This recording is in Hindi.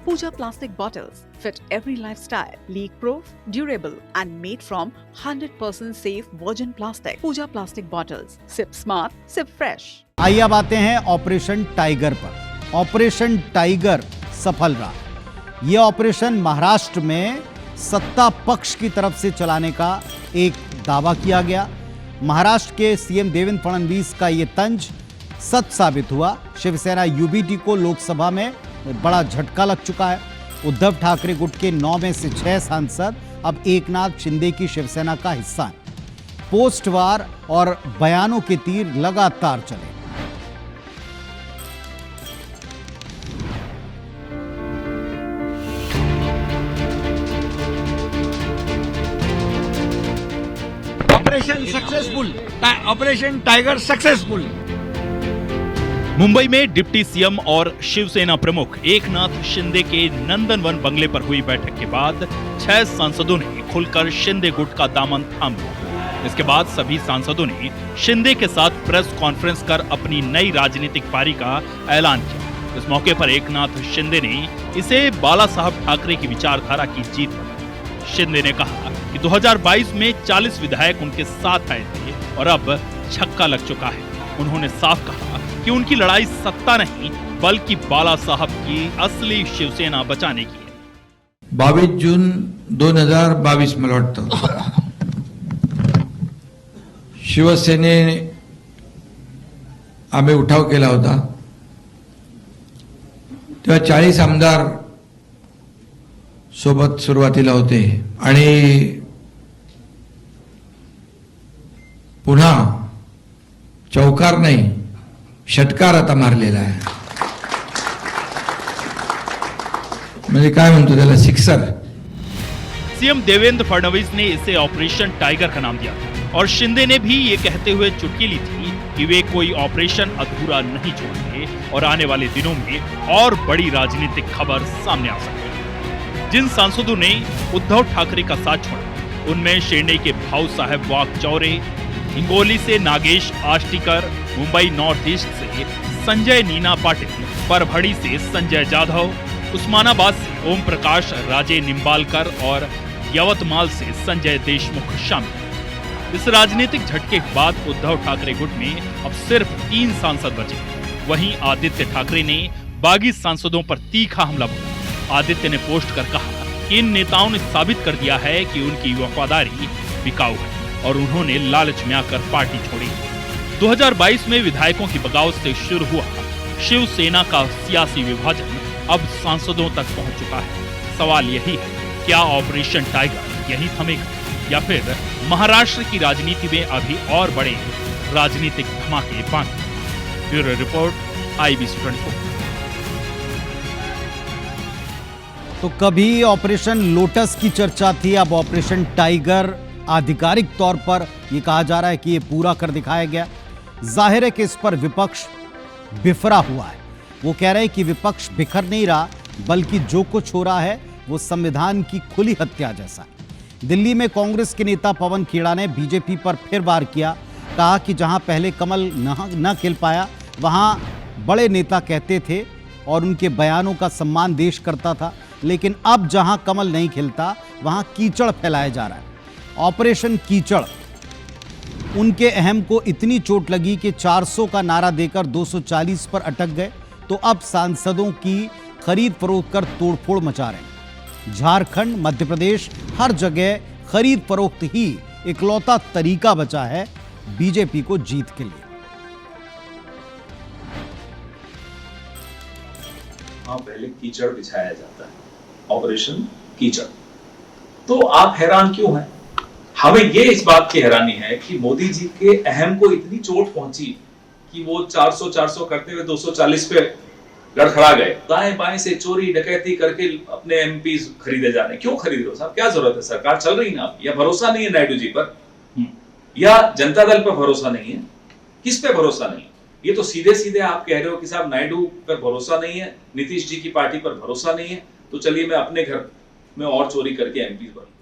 Pooja plastic bottles fit every lifestyle, leak-proof, durable and made from 100% safe virgin plastic. Pooja plastic bottles. Sip smart, sip fresh. आइए अब आते हैं ऑपरेशन टाइगर पर। ऑपरेशन टाइगर सफल रहा। यह ऑपरेशन महाराष्ट्र में सत्ता पक्ष की तरफ से चलाने का एक दावा किया गया। महाराष्ट्र के सीएम देवेंद्र फडणवीस का यह तंज सच साबित हुआ। शिवसेना यूबीटी को लोकसभा में बड़ा झटका लग चुका है। उद्धव ठाकरे गुट के 9 में से 6 सांसद अब एकनाथ शिंदे की शिवसेना का हिस्सा हैं। पोस्टवार और बयानों के तीर लगातार चले। Operation successful, operation tiger successful. Mumbai में डिप्टी सीएम और शिवसेना प्रमुख एकनाथ शिंदे के नंदनवन बंगले पर हुई बैठक के बाद 6 सांसदों ने खुलकर शिंदे गुट का दामन थाम लिया। इसके बाद सभी सांसदों ने शिंदे के साथ प्रेस कॉन्फ्रेंस कर अपनी नई राजनीतिक पारी का ऐलान किया। इस मौके पर एकनाथ शिंदे ने इसे बाला साहब ठाकरे की विचारधारा की जीत बताया। शिंदे ने कहा कि 2022 में 40 विधायक उनके साथ आए थे और अब छक्का लग चुका है। उन्होंने साफ कहा कि उनकी लड़ाई सत्ता नहीं बल्कि बाला साहब की असली शिवसेना बचाने की है। 22 जून 2022 मला वाटतं शिवसेनेने आम्ही उठाव केला होता। तेव्हा 40 आमदार सोबत सुरुवातीला होते आणि पुन्हा चौकार नाही षटकार आता मारलेला आहे। म्हणजे काय म्हणतो त्याला, सिक्सर। सीएम देवेंद्र फडणवीस ने इसे ऑपरेशन टाइगर का नाम दिया और शिंदे ने भी ये कहते हुए चुटकी ली थी कि वे कोई ऑपरेशन अधूरा नहीं छोड़ेंगे और आने वाले दिनों में और बड़ी राजनीतिक खबर सामने आ सकती है। जिन सांसदों ने उद्धव ठाकरे का साथ छोड़ा उनमें शेरडे के भाऊ साहब वाकचौरे, हिंगोली से नागेश आष्टीकर, मुंबई नॉर्थ ईस्ट से संजय नीना पाटिल, परभड़ी से संजय जाधव, उस्मानाबाद से ओम प्रकाश राजे निम्बालकर और यवतमाल से संजय देशमुख शामिल। इस राजनीतिक झटके के बाद उद्धव ठाकरे गुट में अब सिर्फ 3 सांसद बचे। वहीं आदित्य ठाकरे ने बागी सांसदों पर तीखा हमला बोला। आदित्य ने पोस्ट कर कहा कि इन नेताओं ने साबित कर दिया है कि उनकी वफादारी बिकाऊ है और उन्होंने लालच में आकर पार्टी छोड़ी। 2022 में विधायकों की बगावत से शुरू हुआ शिवसेना का सियासी विभाजन अब सांसदों तक पहुंच चुका है। सवाल यही है, क्या ऑपरेशन टाइगर यही थमेगा या फिर महाराष्ट्र की राजनीति में अभी और बड़े राजनीतिक धमाके बाकी? Bureau report, IBC 24। तो कभी ऑपरेशन लोटस की चर्चा थी, अब ऑपरेशन टाइगर आधिकारिक तौर पर यह कहा जा रहा है कि यह पूरा कर दिखाया गया। जाहिर है कि इस पर विपक्ष बिफरा हुआ है। वो कह रहे हैं कि विपक्ष बिखर नहीं रहा बल्कि जो कुछ हो रहा है वो संविधान की खुली हत्या जैसा है। दिल्ली में कांग्रेस के नेता पवन खेड़ा ने बीजेपी पर फिर वार किया। कहा कि जहां पहले कमल न खिल पाया वहां बड़े नेता कहते थे और उनके बयानों का सम्मान देश करता था, लेकिन अब जहां कमल नहीं खिलता वहां कीचड़ फैलाया जा रहा है। ऑपरेशन कीचड़। उनके अहम को इतनी चोट लगी कि 400 का नारा देकर 240 पर अटक गए, तो अब सांसदों की खरीद फरोख्त कर तोड़फोड़ मचा रहे हैं। झारखंड, मध्य प्रदेश, हर जगह खरीद फरोख्त ही इकलौता तरीका बचा है बीजेपी को जीत के लिए। पहले कीचड़ बिछाया जाता है, ऑपरेशन कीचड़। तो आप हैरान क्यों हैं? हमें ये इस बात की हैरानी है कि मोदी जी के अहम को इतनी चोट पहुंची कि वो 400 करते हुए 240 पे लड़खड़ा गए। दाएं बाएं से चोरी डकैती करके अपने MP खरीदे जा रहे हैं। क्यों खरीद रहे हो साहब? क्या जरूरत है? सरकार चल रही ना आपकी। या भरोसा नहीं है नायडू जी पर, या जनता दल पर भरोसा नहीं है? किस पे भरोसा नहीं? ये तो सीधे सीधे आप कह रहे हो कि साहब नायडू पर भरोसा नहीं है, नीतीश जी की पार्टी पर भरोसा नहीं है, तो चलिए मैं अपने घर में और चोरी करके MP बनूं।